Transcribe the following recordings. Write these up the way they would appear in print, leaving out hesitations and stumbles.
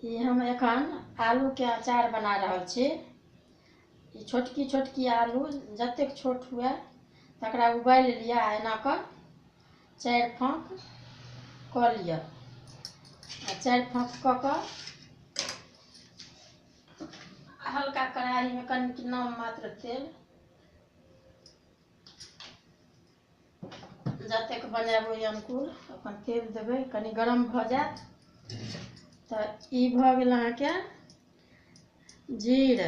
ये हम एखन आलू के अचार बना रहल छी। ये छोटकी छोटकी आलू जतेक छोट हुए तकरा उबाल लिअ, एना कऽ 4 फाँक कऽ लिअ। 4 फाँक कऽ कऽ हल्का कढ़ाई में कनिक नाम मात्र तेल, जतेक बनाएब ओहि अनुकूल अपन तेल देबै। कनि गरम भऽ जायत तऽ ई भऽ गेल अहाँके जीर,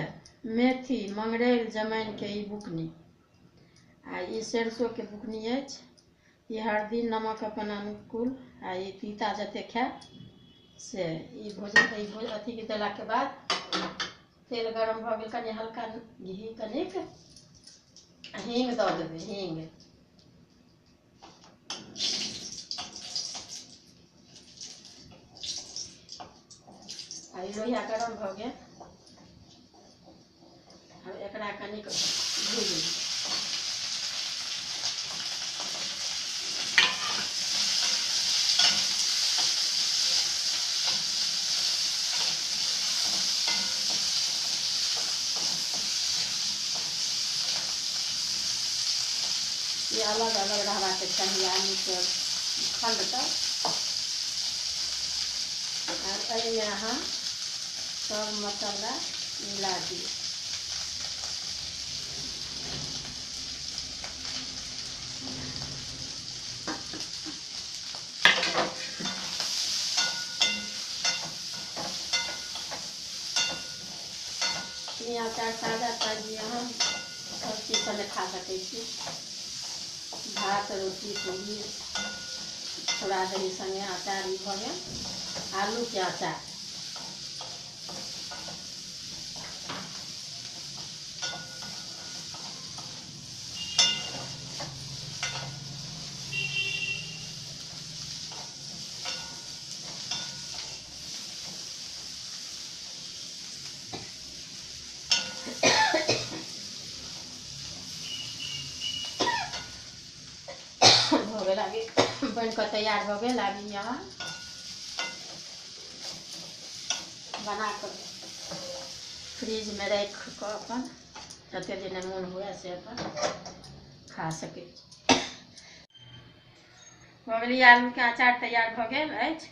मेथी, मंगरैल, जमाइन के ई बुकनी, आ ई सरसों के बुकनी अछि। ई हल्दी नमक अपन अनुकूल, आ ई तीता जते खायब से ई भोजन अथी के देला के बाद तेल गरम भऽ गेल, कनि हल्का घी, कनिक हींग दऽ देबै। हींग आ लोहिया गरम भऽ गेल। अब एकरा कनिक भूजू। ये अलग अलग रहबाक चाहिए आलू के खंड तक। और एहिमे अहाँ सब मसाला मिला दियौ। ये अचार ताजा ताजी अहाँ सब चीज संगे खा सकै छी। भात, रोटी, पूरी, छोड़ा दही संगे अचार ई भऽ गेल आलू के अचार। भऽ गेल, आगे बन कऽ तैयार भऽ गेल। आब यहाँ बना कर फ्रिज में रख कऽ अपन जते दिन मोन हुए से अपन खा सकै छी। भऽ गेल, आलू के अचार तैयार भऽ गेल अछि।